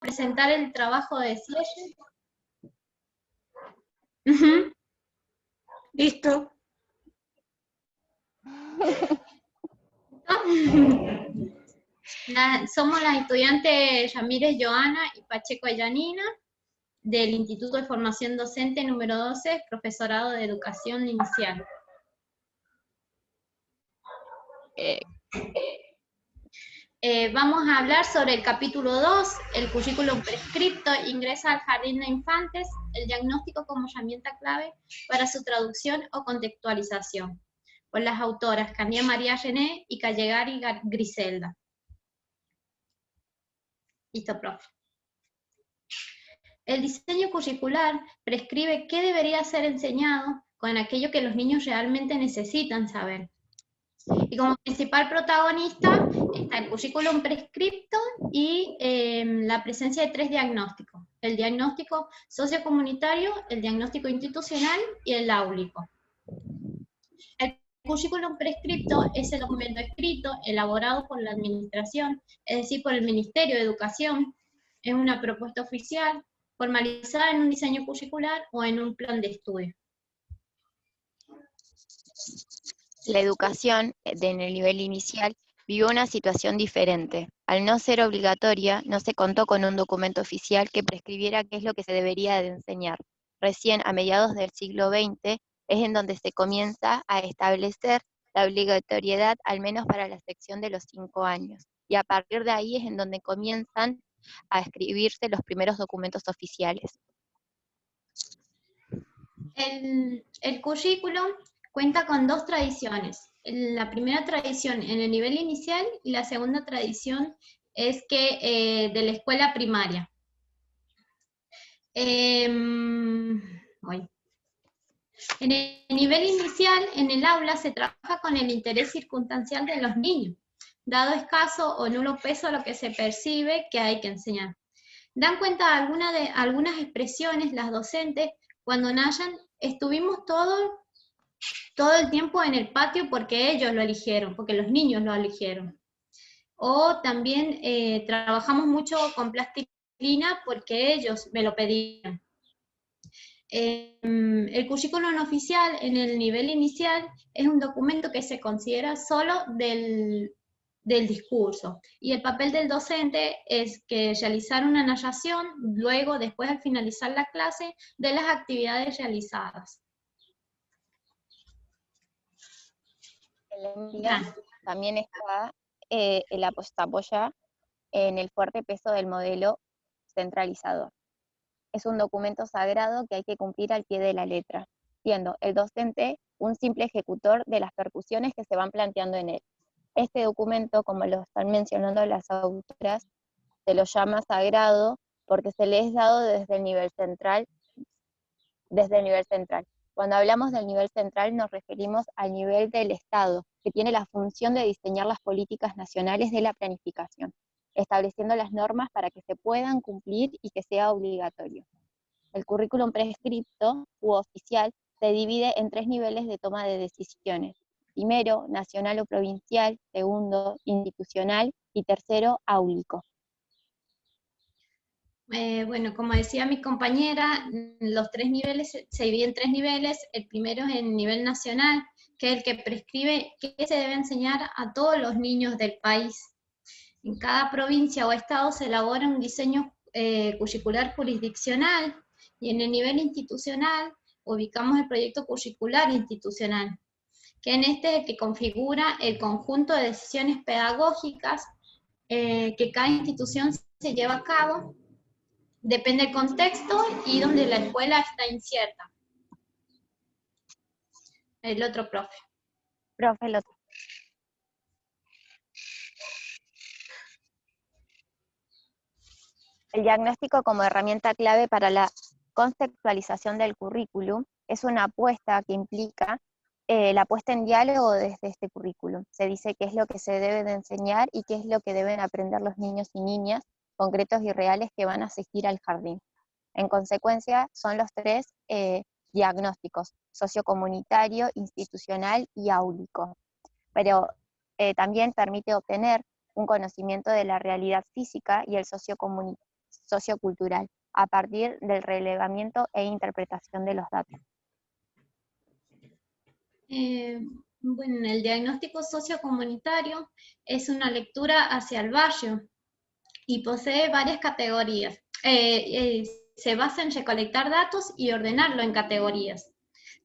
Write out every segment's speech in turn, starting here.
presentar el trabajo de cierre. Ujú. Listo. Somos las estudiantes Ramírez Joana y Pacheco Yanina del Instituto de Formación Docente número 12, Profesorado de Educación Inicial. Vamos a hablar sobre el capítulo 2, el currículum prescripto, ingresa al jardín de infantes, el diagnóstico como herramienta clave para su traducción o contextualización, por las autoras Candía María René y Callegari Griselda. Listo, profe. El diseño curricular prescribe qué debería ser enseñado con aquello que los niños realmente necesitan saber. Y como principal protagonista está el currículum prescripto y la presencia de 3 diagnósticos. El diagnóstico sociocomunitario, el diagnóstico institucional y el áulico. El currículum prescripto es el documento escrito, elaborado por la administración, es decir, por el Ministerio de Educación. Es una propuesta oficial, formalizada en un diseño curricular o en un plan de estudio. La educación en el nivel inicial vivió una situación diferente. Al no ser obligatoria, no se contó con un documento oficial que prescribiera qué es lo que se debería de enseñar. Recién a mediados del siglo XX es en donde se comienza a establecer la obligatoriedad, al menos para la sección de los 5 años. Y a partir de ahí es en donde comienzan a escribirse los primeros documentos oficiales. El currículum cuenta con 2 tradiciones. La primera tradición en el nivel inicial y la segunda tradición es que de la escuela primaria. En el nivel inicial, en el aula, se trabaja con el interés circunstancial de los niños, dado escaso o nulo peso a lo que se percibe que hay que enseñar. Dan cuenta de algunas expresiones las docentes cuando Nayan estuvimos todo el tiempo en el patio porque ellos lo eligieron, porque los niños lo eligieron. O también trabajamos mucho con plastilina porque ellos me lo pedían. El currículum oficial en el nivel inicial es un documento que se considera solo del discurso, y el papel del docente es que realizar una narración, luego, después al finalizar la clase, de las actividades realizadas. En la unidad también está apoya en el fuerte peso del modelo centralizador. Es un documento sagrado que hay que cumplir al pie de la letra, siendo el docente un simple ejecutor de las percusiones que se van planteando en él. Este documento, como lo están mencionando las autoras, se lo llama sagrado porque se le es dado desde el nivel central. Cuando hablamos del nivel central nos referimos al nivel del Estado, que tiene la función de diseñar las políticas nacionales de la planificación, estableciendo las normas para que se puedan cumplir y que sea obligatorio. El currículum prescripto u oficial se divide en 3 niveles de toma de decisiones. Primero, nacional o provincial; segundo, institucional; y tercero, áulico. Bueno, como decía mi compañera, los 3 niveles se dividen en 3 niveles. El primero es el nivel nacional, que es el que prescribe qué se debe enseñar a todos los niños del país. En cada provincia o estado se elabora un diseño curricular jurisdiccional, y en el nivel institucional ubicamos el proyecto curricular institucional, que en este es el que configura el conjunto de decisiones pedagógicas que cada institución se lleva a cabo. Depende del contexto y donde la escuela está incierta. El otro, profe. Profe, el otro. El diagnóstico como herramienta clave para la conceptualización del currículum es una apuesta que implica la puesta en diálogo desde este currículum. Se dice qué es lo que se debe de enseñar y qué es lo que deben aprender los niños y niñas concretos y reales que van a asistir al jardín. En consecuencia, son los 3 diagnósticos: sociocomunitario, institucional y áulico. Pero también permite obtener un conocimiento de la realidad física y el sociocomunitario sociocultural, a partir del relevamiento e interpretación de los datos. Bueno, el diagnóstico sociocomunitario es una lectura hacia el barrio y posee varias categorías. Se basa en recolectar datos y ordenarlo en categorías.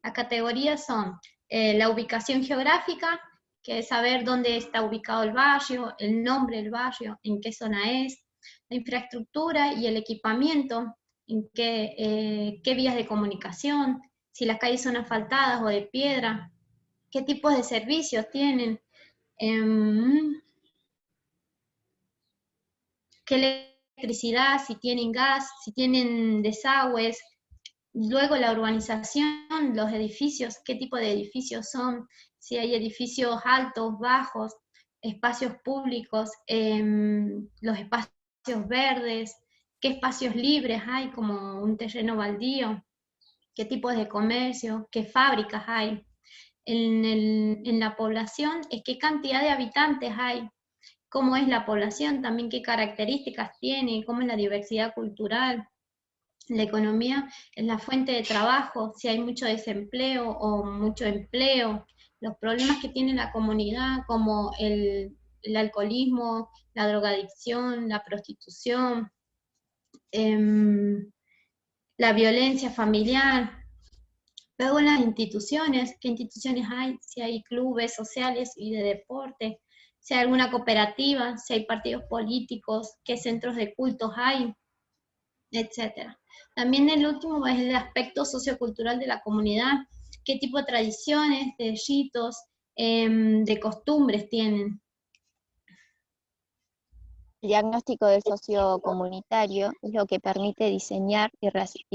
Las categorías son la ubicación geográfica, que es saber dónde está ubicado el barrio, el nombre del barrio, en qué zona es, la infraestructura y el equipamiento, en qué vías de comunicación, si las calles son asfaltadas o de piedra, qué tipos de servicios tienen, qué electricidad, si tienen gas, si tienen desagües. Luego la urbanización, los edificios, qué tipo de edificios son, si hay edificios altos, bajos, espacios públicos, los espacios verdes, qué espacios libres hay, como un terreno baldío, qué tipos de comercio, qué fábricas hay. En la población es qué cantidad de habitantes hay, cómo es la población, también qué características tiene, cómo es la diversidad cultural. La economía es la fuente de trabajo, si hay mucho desempleo o mucho empleo, los problemas que tiene la comunidad como el alcoholismo, la drogadicción, la prostitución, la violencia familiar. Luego en las instituciones, ¿qué instituciones hay? Si hay clubes sociales y de deporte, si hay alguna cooperativa, si hay partidos políticos, qué centros de cultos hay, etcétera. También el último es el aspecto sociocultural de la comunidad, qué tipo de tradiciones, de ritos, de costumbres tienen. El diagnóstico del socio comunitario es lo que permite diseñar y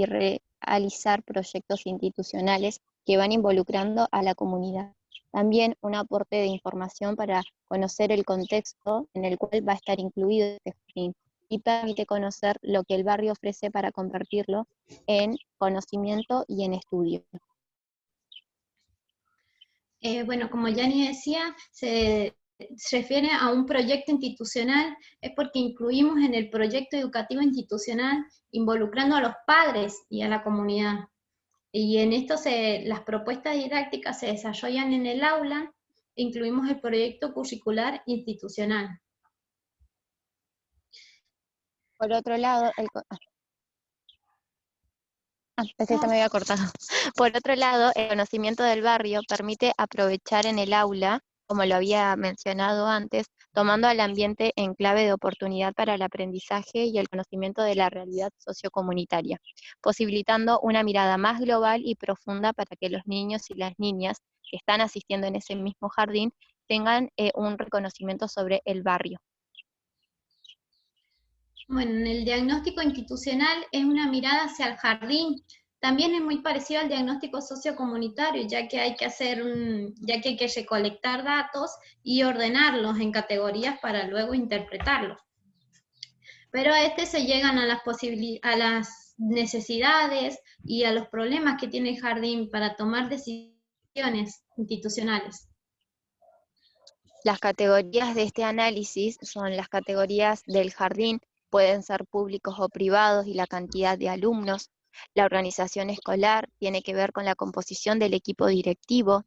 realizar proyectos institucionales que van involucrando a la comunidad. También un aporte de información para conocer el contexto en el cual va a estar incluido este jardín, y permite conocer lo que el barrio ofrece para convertirlo en conocimiento y en estudio. Bueno, como Yanni decía, se refiere a un proyecto institucional, es porque incluimos en el proyecto educativo institucional involucrando a los padres y a la comunidad. Y en esto las propuestas didácticas se desarrollan en el aula, e incluimos el proyecto curricular institucional. Por otro lado, se me había cortado. Por otro lado, el conocimiento del barrio permite aprovechar en el aula, como lo había mencionado antes, tomando al ambiente en clave de oportunidad para el aprendizaje y el conocimiento de la realidad sociocomunitaria, posibilitando una mirada más global y profunda para que los niños y las niñas que están asistiendo en ese mismo jardín tengan un reconocimiento sobre el barrio. Bueno, en el diagnóstico institucional es una mirada hacia el jardín. También es muy parecido al diagnóstico sociocomunitario, ya que hay que recolectar datos y ordenarlos en categorías para luego interpretarlos. Pero a este se llegan a las necesidades y a los problemas que tiene el jardín para tomar decisiones institucionales. Las categorías de este análisis son las categorías del jardín, pueden ser públicos o privados, y la cantidad de alumnos. La organización escolar tiene que ver con la composición del equipo directivo,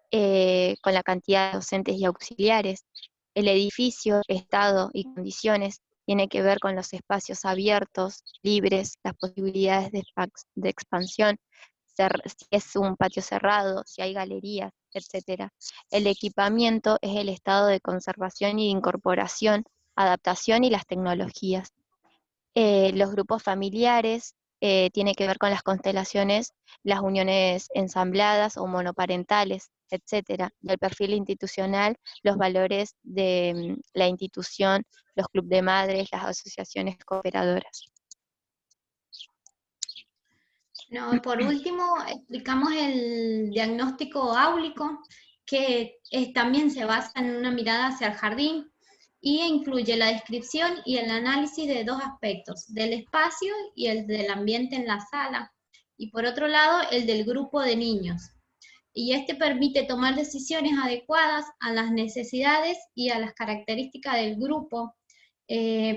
con la cantidad de docentes y auxiliares. El edificio, estado y condiciones tiene que ver con los espacios abiertos, libres, las posibilidades de expansión, si es un patio cerrado, si hay galerías, etc. El equipamiento es el estado de conservación y de incorporación, adaptación y las tecnologías. Los grupos familiares tiene que ver con las constelaciones, las uniones ensambladas o monoparentales, etc. Y el perfil institucional, los valores de la institución, los clubes de madres, las asociaciones cooperadoras. No, por último, explicamos el diagnóstico áulico, que también se basa en una mirada hacia el jardín y incluye la descripción y el análisis de dos aspectos, del espacio y el del ambiente en la sala, y por otro lado, el del grupo de niños. Y este permite tomar decisiones adecuadas a las necesidades y a las características del grupo,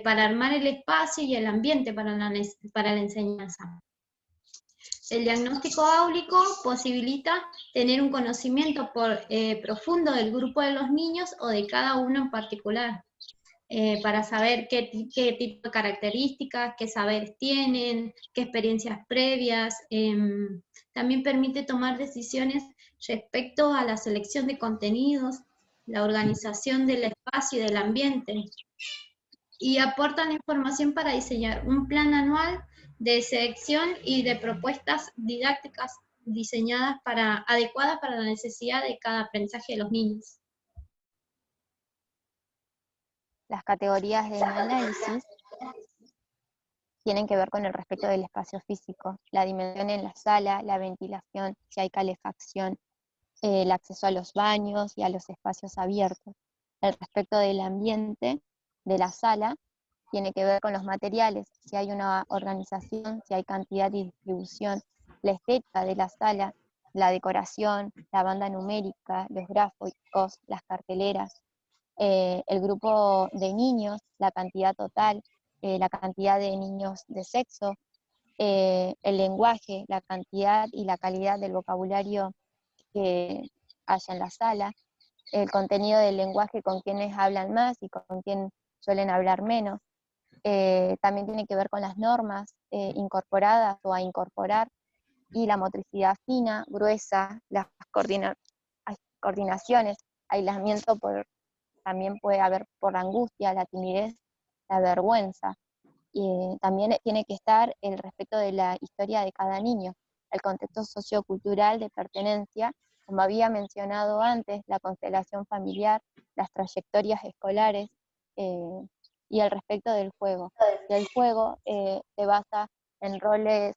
para armar el espacio y el ambiente para la enseñanza. El diagnóstico áulico posibilita tener un conocimiento profundo del grupo de los niños o de cada uno en particular, para saber qué tipo de características, qué saberes tienen, qué experiencias previas. También permite tomar decisiones respecto a la selección de contenidos, la organización del espacio y del ambiente, y aportan información para diseñar un plan anual de selección y de propuestas didácticas adecuadas para la necesidad de cada aprendizaje de los niños. Las categorías de análisis tienen que ver con el respeto del espacio físico, la dimensión en la sala, la ventilación, si hay calefacción, el acceso a los baños y a los espacios abiertos. El respecto del ambiente de la sala tiene que ver con los materiales, si hay una organización, si hay cantidad y distribución, la estética de la sala, la decoración, la banda numérica, los gráficos, las carteleras, el grupo de niños, la cantidad total, la cantidad de niños de sexo, el lenguaje, la cantidad y la calidad del vocabulario que haya en la sala, el contenido del lenguaje, con quienes hablan más y con quien suelen hablar menos. También tiene que ver con las normas incorporadas o a incorporar, y la motricidad fina, gruesa, las coordinaciones, aislamiento también puede haber por la angustia, la timidez, la vergüenza. Y también tiene que estar el respeto de la historia de cada niño, el contexto sociocultural de pertenencia, como había mencionado antes, la constelación familiar, las trayectorias escolares, y el respecto del juego. Y el juego se basa en roles,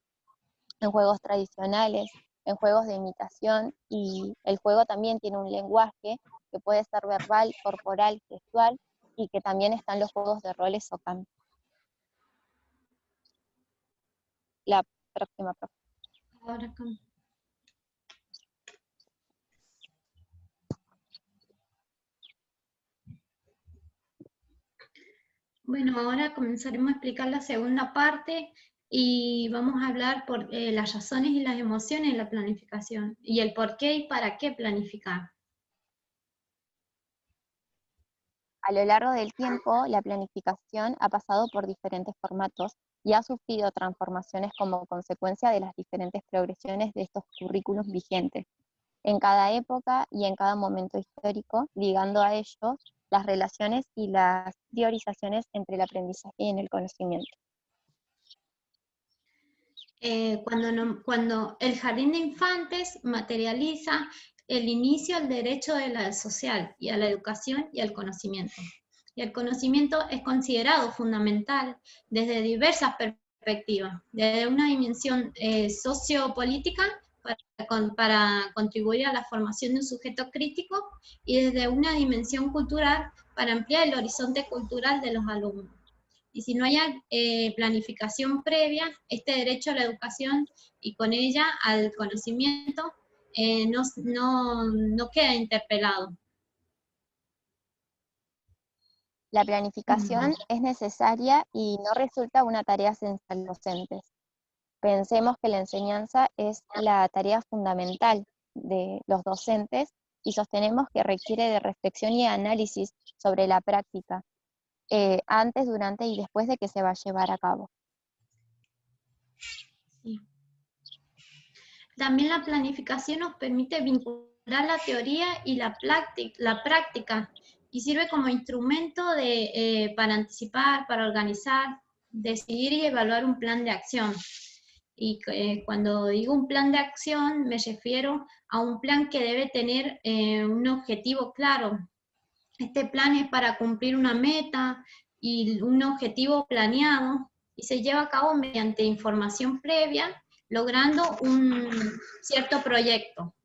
en juegos tradicionales, en juegos de imitación, y el juego también tiene un lenguaje que puede ser verbal, corporal, gestual, y que también están los juegos de roles o campo. La próxima, profe. Ahora Bueno, ahora comenzaremos a explicar la segunda parte y vamos a hablar por las razones y las emociones de la planificación y el por qué y para qué planificar. A lo largo del tiempo, la planificación ha pasado por diferentes formatos y ha sufrido transformaciones como consecuencia de las diferentes progresiones de estos currículos vigentes, en cada época y en cada momento histórico, ligando a ellos las relaciones y las priorizaciones entre el aprendizaje y en el conocimiento. Cuando el jardín de infantes materializa el inicio al derecho de la social y a la educación y al conocimiento. Y el conocimiento es considerado fundamental desde diversas perspectivas, desde una dimensión sociopolítica para contribuir a la formación de un sujeto crítico, y desde una dimensión cultural para ampliar el horizonte cultural de los alumnos. Y si no hay planificación previa, este derecho a la educación y con ella al conocimiento no queda interpelado. La planificación es necesaria y no resulta una tarea esencial de los docentes. Pensemos que la enseñanza es la tarea fundamental de los docentes y sostenemos que requiere de reflexión y análisis sobre la práctica, antes, durante y después de que se va a llevar a cabo. Sí. También la planificación nos permite vincular la teoría y la práctica, y sirve como instrumento para anticipar, para organizar, decidir y evaluar un plan de acción. Y cuando digo un plan de acción, me refiero a un plan que debe tener un objetivo claro. Este plan es para cumplir una meta y un objetivo planeado, y se lleva a cabo mediante información previa, logrando un cierto proyecto.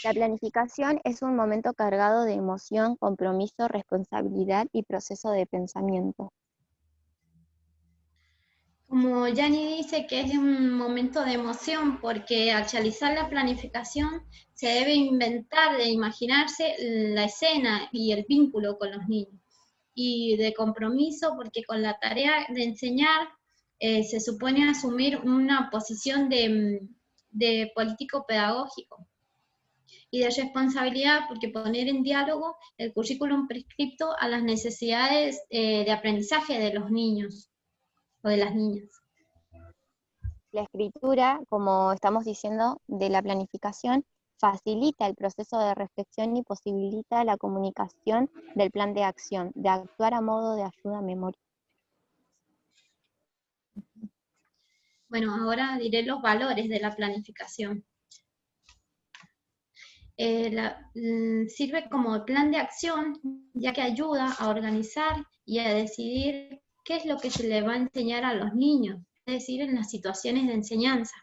La planificación es un momento cargado de emoción, compromiso, responsabilidad y proceso de pensamiento. Como Yanni dice que es un momento de emoción porque al realizar la planificación se debe inventar, de imaginarse la escena y el vínculo con los niños. Y de compromiso porque con la tarea de enseñar se supone asumir una posición de político pedagógico y de responsabilidad porque poner en diálogo el currículum prescripto a las necesidades de aprendizaje de los niños o de las niñas. La escritura, como estamos diciendo, de la planificación, facilita el proceso de reflexión y posibilita la comunicación del plan de acción, de actuar a modo de ayuda a memoria. Bueno, ahora diré los valores de la planificación. Sirve como plan de acción, ya que ayuda a organizar y a decidir qué es lo que se le va a enseñar a los niños, es decir, en las situaciones de enseñanza.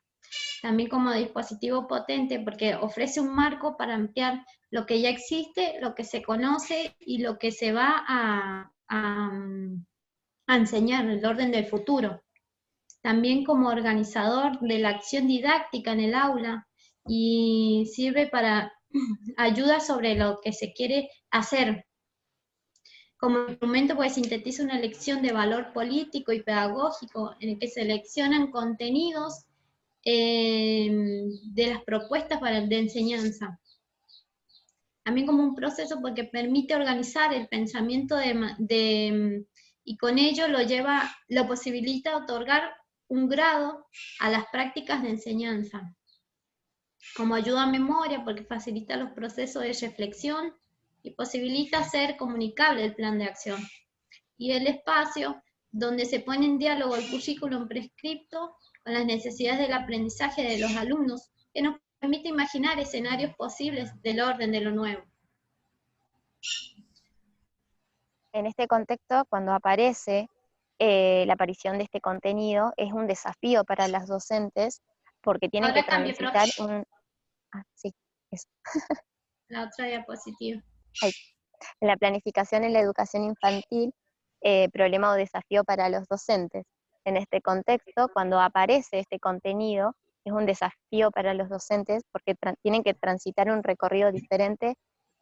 También como dispositivo potente porque ofrece un marco para ampliar lo que ya existe, lo que se conoce y lo que se va a enseñar en el orden del futuro. También como organizador de la acción didáctica en el aula y sirve para ayuda sobre lo que se quiere hacer. Como instrumento, pues sintetiza una lección de valor político y pedagógico en el que seleccionan contenidos de las propuestas de enseñanza. También como un proceso porque permite organizar el pensamiento y con ello lo posibilita otorgar un grado a las prácticas de enseñanza. Como ayuda a memoria porque facilita los procesos de reflexión y posibilita hacer comunicable el plan de acción. Y el espacio donde se pone en diálogo el currículum prescripto con las necesidades del aprendizaje de los alumnos, que nos permite imaginar escenarios posibles del orden de lo nuevo. En este contexto, cuando aparece la aparición de este contenido, es un desafío para las docentes porque tienen Ahora que cambie, transitar profe. sí, eso. La otra diapositiva. Ahí. En la planificación en la educación infantil, problema o desafío para los docentes. En este contexto, cuando aparece este contenido, es un desafío para los docentes porque tienen que transitar un recorrido diferente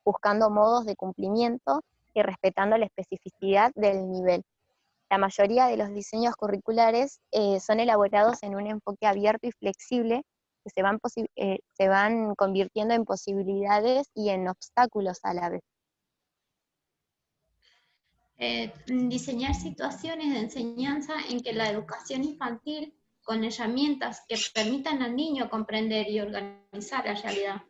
buscando modos de cumplimiento y respetando la especificidad del nivel. La mayoría de los diseños curriculares son elaborados en un enfoque abierto y flexible que se van convirtiendo en posibilidades y en obstáculos a la vez. Diseñar situaciones de enseñanza en que la educación infantil con herramientas que permitan al niño comprender y organizar la realidad.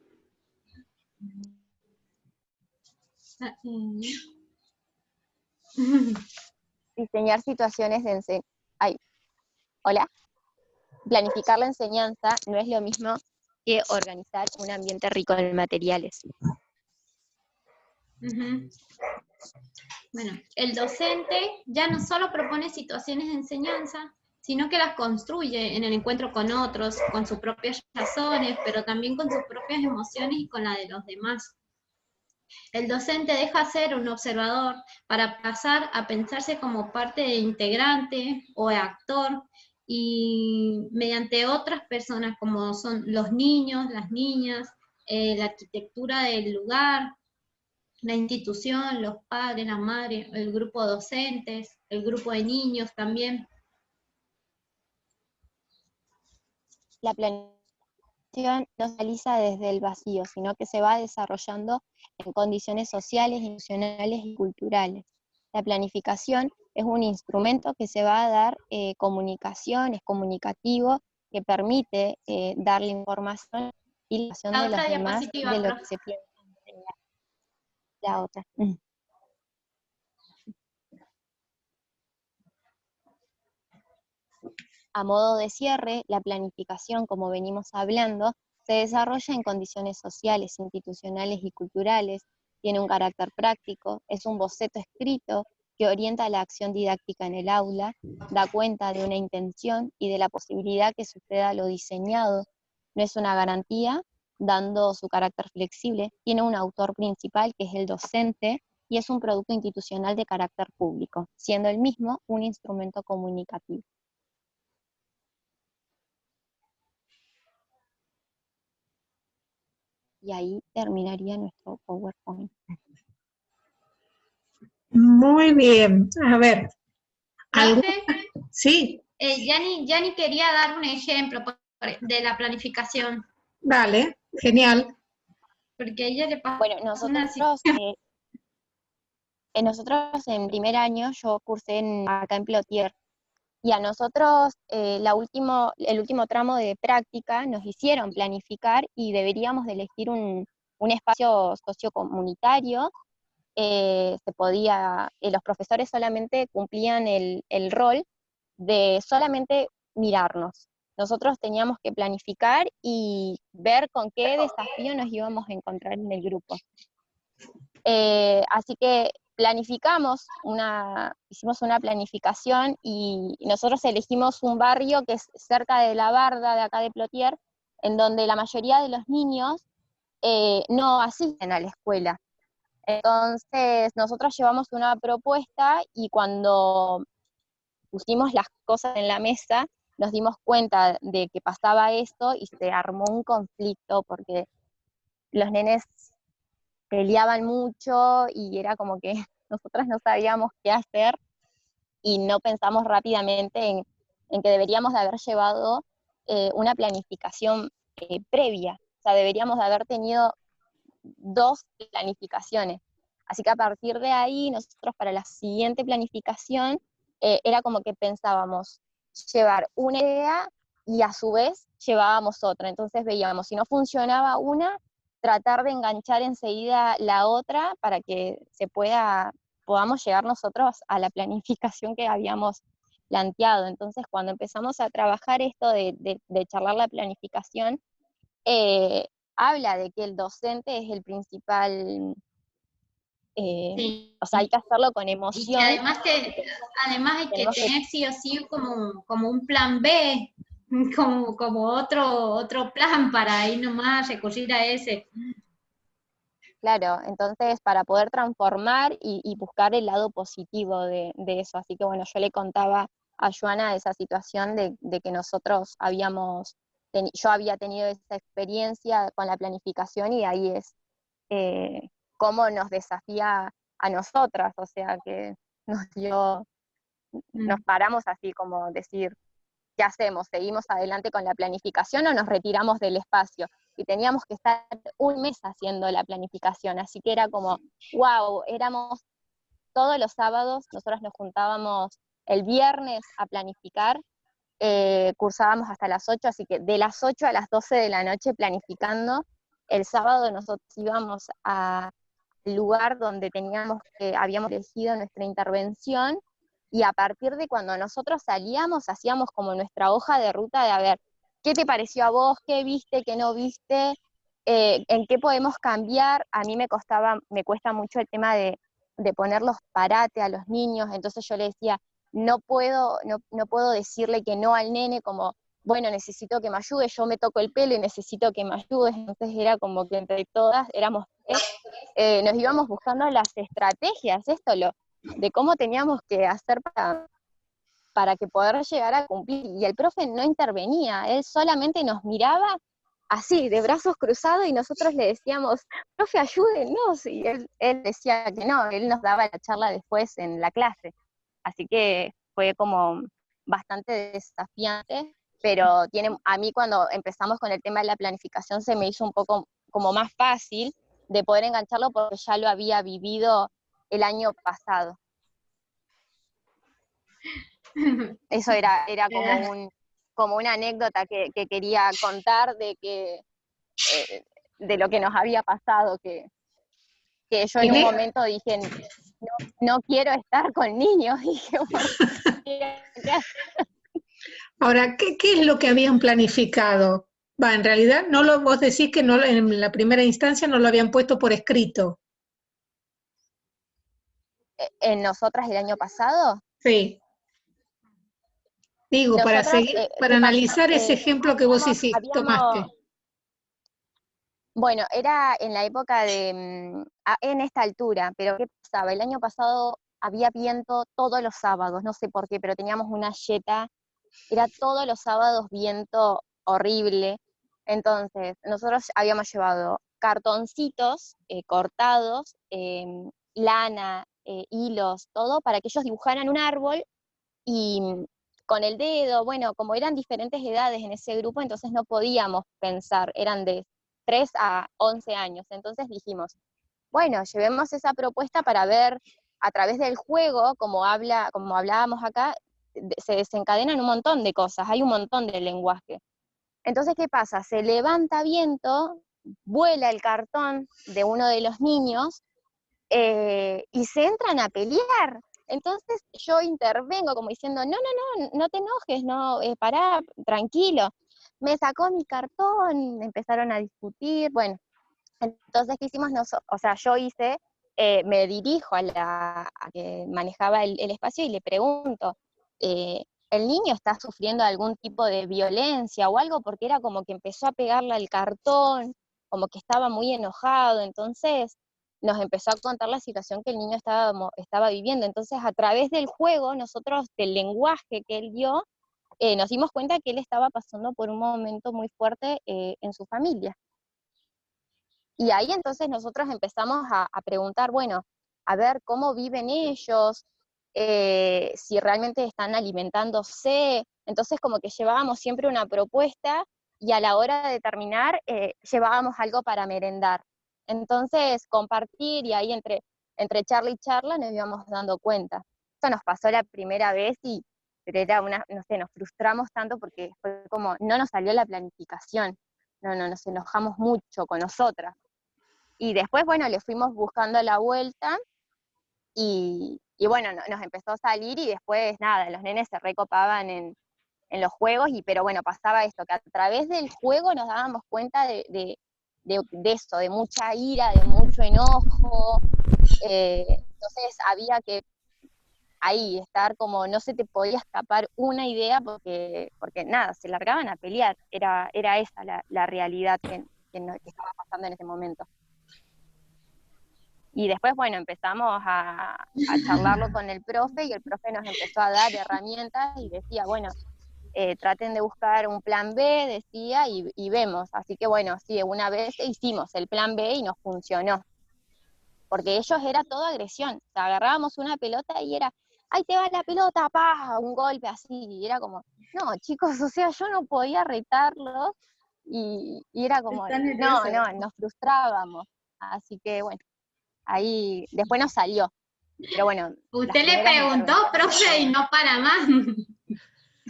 Diseñar situaciones de enseñanza. Hola. Planificar la enseñanza no es lo mismo que organizar un ambiente rico en materiales. Bueno, el docente ya no solo propone situaciones de enseñanza, sino que las construye en el encuentro con otros, con sus propias razones, pero también con sus propias emociones y con la de los demás. El docente deja ser un observador para pasar a pensarse como parte de integrante o actor y mediante otras personas como son los niños, las niñas, la arquitectura del lugar, la institución, los padres, la madre, el grupo de docentes, el grupo de niños también. La planificación no se realiza desde el vacío, sino que se va desarrollando en condiciones sociales, emocionales y culturales. La planificación es un instrumento que se va a dar comunicación, es comunicativo, que permite darle información y la información La de otra los demás diapositiva, de lo profe. que se piensa enseñar. La otra. A modo de cierre, la planificación, como venimos hablando, se desarrolla en condiciones sociales, institucionales y culturales, tiene un carácter práctico, es un boceto escrito que orienta la acción didáctica en el aula, da cuenta de una intención y de la posibilidad que suceda lo diseñado. No es una garantía, dando su carácter flexible, tiene un autor principal que es el docente y es un producto institucional de carácter público, siendo el mismo un instrumento comunicativo. y ahí terminaría nuestro PowerPoint. Muy bien. A ver, ¿algún? Profe, Sí, Yani quería dar un ejemplo de la planificación, dale, genial. porque a ella le pasó Bueno, una situación. nosotros en primer año yo cursé acá en Plotier, y a nosotros el último tramo de práctica nos hicieron planificar y deberíamos de elegir un espacio sociocomunitario. Los profesores solamente cumplían el rol de solamente mirarnos. Nosotros teníamos que planificar y ver con qué desafío nos íbamos a encontrar en el grupo. Así que hicimos una planificación y nosotros elegimos un barrio que es cerca de la Barda de acá de Plotier, en donde la mayoría de los niños no asisten a la escuela. Entonces nosotros llevamos una propuesta y cuando pusimos las cosas en la mesa, nos dimos cuenta de que pasaba esto y se armó un conflicto porque los nenes peleaban mucho y era como que nosotras no sabíamos qué hacer y no pensamos rápidamente en que deberíamos de haber llevado una planificación previa. O sea, deberíamos de haber tenido 2 planificaciones. Así que a partir de ahí, nosotros para la siguiente planificación, era como que pensábamos llevar una idea y a su vez llevábamos otra. Entonces veíamos, si no funcionaba una, tratar de enganchar enseguida la otra para que podamos llegar nosotros a la planificación que habíamos planteado. Entonces cuando empezamos a trabajar esto de charlar la planificación, eh, habla de que el docente es el principal, Sí. o sea, hay que hacerlo con Y que emoción. además hay que Tenemos que, tener sí o sí como un plan B, como otro plan para ahí nomás recurrir a ese. claro, entonces para poder transformar y buscar el lado positivo de eso. Así que bueno, yo le contaba a Joana esa situación de que yo había tenido esa experiencia con la planificación y ahí es cómo nos desafía a nosotras, o sea que nos paramos así como decir, ¿qué hacemos? ¿Seguimos adelante con la planificación o nos retiramos del espacio? Y teníamos que estar un mes haciendo la planificación, así que era como, wow, éramos todos los sábados, nosotros nos juntábamos el viernes a planificar, cursábamos hasta las 8, así que de las 8 a las 12 de la noche planificando. El sábado nosotros íbamos al lugar donde habíamos elegido nuestra intervención, y a partir de cuando nosotros salíamos, hacíamos como nuestra hoja de ruta de a ver, ¿qué te pareció a vos? ¿Qué viste? ¿Qué no viste? ¿En qué podemos cambiar? A mí me cuesta mucho el tema de poner los parate a los niños, entonces yo le decía, no puedo decirle que no al nene como, bueno, necesito que me ayude, yo me toco el pelo y necesito que me ayudes, entonces era como que entre todas éramos nos íbamos buscando las estrategias, de cómo teníamos que hacer para que poder llegar a cumplir, y el profe no intervenía, él solamente nos miraba así, de brazos cruzados, y nosotros le decíamos, profe, ayúdenos, y él decía que no, él nos daba la charla después en la clase, así que fue como bastante desafiante, pero a mí cuando empezamos con el tema de la planificación se me hizo un poco como más fácil de poder engancharlo porque ya lo había vivido el año pasado. Eso era como una anécdota que quería contar de lo que nos había pasado, que yo en un momento dije, no quiero estar con niños. Dije, Ahora, ¿qué es lo que habían planificado? En realidad, vos decís que no, en la primera instancia no lo habían puesto por escrito. ¿En nosotras el año pasado? Sí. Digo, para analizar ese ejemplo que vos tomaste. Bueno, era en la época en esta altura, pero ¿qué pasaba? El año pasado había viento todos los sábados, no sé por qué, pero teníamos una yeta, era todos los sábados viento horrible. Entonces, nosotros habíamos llevado cartoncitos cortados, lana, hilos, todo, para que ellos dibujaran un árbol y con el dedo, bueno, como eran diferentes edades en ese grupo, entonces no podíamos pensar, eran de 3 a 11 años, entonces dijimos, bueno, llevemos esa propuesta para ver a través del juego, como hablábamos acá, se desencadenan un montón de cosas, hay un montón de lenguaje. Entonces, ¿qué pasa? Se levanta viento, vuela el cartón de uno de los niños y se entran a pelear. Entonces yo intervengo como diciendo, no te enojes, no, pará, tranquilo. Me sacó mi cartón, empezaron a discutir, bueno. Entonces, ¿qué hicimos? O sea, yo hice, me dirijo a que manejaba el espacio y le pregunto, ¿el niño está sufriendo algún tipo de violencia o algo? Porque era como que empezó a pegarle al cartón, como que estaba muy enojado, entonces nos empezó a contar la situación que el niño estaba viviendo. Entonces, a través del juego, nosotros, del lenguaje que él dio, nos dimos cuenta que él estaba pasando por un momento muy fuerte en su familia. Y ahí entonces nosotros empezamos a preguntar, bueno, a ver cómo viven ellos, si realmente están alimentándose. Entonces como que llevábamos siempre una propuesta y a la hora de terminar llevábamos algo para merendar. Entonces compartir y ahí entre charla y charla nos íbamos dando cuenta. Eso nos pasó la primera vez pero era no sé, nos frustramos tanto porque fue como, no nos salió la planificación, no, nos enojamos mucho con nosotras. Y después, bueno, le fuimos buscando la vuelta y bueno, nos empezó a salir y después, nada, los nenes se recopaban en los juegos, pero bueno, pasaba esto, que a través del juego nos dábamos cuenta de eso, de mucha ira, de mucho enojo, entonces había que ahí estar como, no se te podía escapar una idea porque nada, se largaban a pelear, era esa la realidad que estaba pasando en ese momento. Y después, bueno, empezamos a charlarlo con el profe y el profe nos empezó a dar herramientas y decía, bueno, traten de buscar un plan B, decía, y vemos. Así que bueno, sí, una vez hicimos el plan B y nos funcionó. Porque ellos era toda agresión. O sea, agarrábamos una pelota y era, ¡ay, te va la pelota! ¡Pah! Un golpe así. Y era como, no, chicos, o sea, yo no podía retarlos y era como, no, nos frustrábamos. Así que bueno. Ahí, después nos salió, pero bueno. Usted le preguntó, profe, y no para más.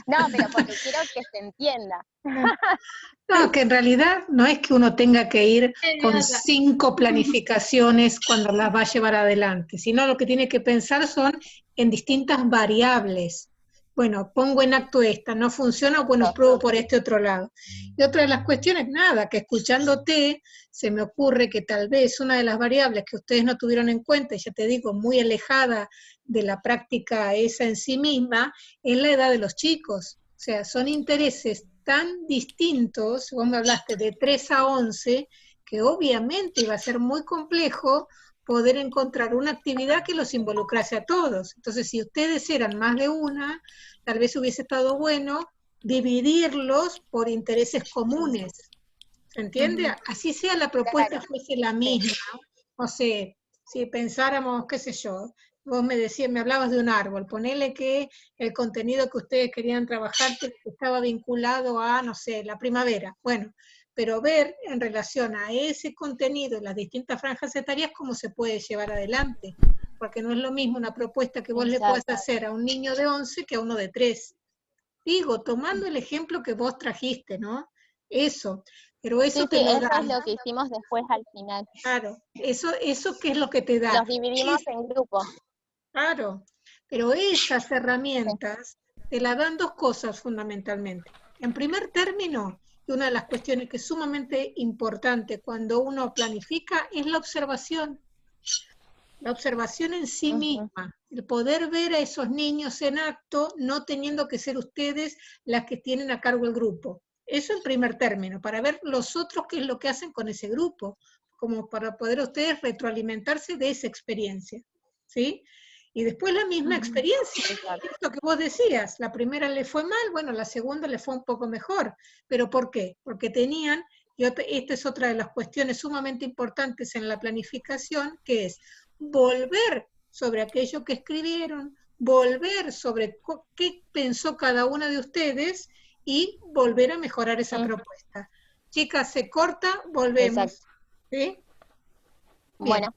No, pero porque quiero que se entienda. No, que en realidad no es que uno tenga que ir con 5 planificaciones cuando las va a llevar adelante, sino lo que tiene que pensar son en distintas variables. Bueno, pongo en acto esta, no funciona, bueno, pruebo por este otro lado. Y otra de las cuestiones, nada, que escuchándote se me ocurre que tal vez una de las variables que ustedes no tuvieron en cuenta, y ya te digo, muy alejada de la práctica esa en sí misma, es la edad de los chicos. O sea, son intereses tan distintos, vos me hablaste de 3 a 11, que obviamente iba a ser muy complejo poder encontrar una actividad que los involucrase a todos. Entonces, si ustedes eran más de una, tal vez hubiese estado bueno dividirlos por intereses comunes. ¿Se entiende? Así sea la propuesta fuese la misma. O sea, si pensáramos, qué sé yo, vos me hablabas de un árbol, ponele que el contenido que ustedes querían trabajar estaba vinculado a, no sé, la primavera. Bueno, pero ver en relación a ese contenido en las distintas franjas etarias cómo se puede llevar adelante, porque no es lo mismo una propuesta que vos le puedas hacer a un niño de 11 que a uno de 3. Digo, tomando el ejemplo que vos trajiste, ¿no? Eso, pero eso te lo eso da. es lo que hicimos después al final. Claro, eso ¿qué es lo que te da? Los dividimos en grupos. Claro, pero esas herramientas te la dan 2 cosas fundamentalmente. En primer término, y una de las cuestiones que es sumamente importante cuando uno planifica es la observación. La observación en sí misma, el poder ver a esos niños en acto, no teniendo que ser ustedes las que tienen a cargo el grupo. Eso en primer término, para ver los otros qué es lo que hacen con ese grupo, como para poder ustedes retroalimentarse de esa experiencia, ¿sí? Y después la misma experiencia, esto que vos decías, la primera le fue mal, bueno, la segunda le fue un poco mejor, pero ¿por qué? Porque tenían Y esta es otra de las cuestiones sumamente importantes en la planificación, que es volver sobre aquello que escribieron, volver sobre qué pensó cada una de ustedes y volver a mejorar esa propuesta. Chicas, se corta, volvemos. ¿Sí? Bueno.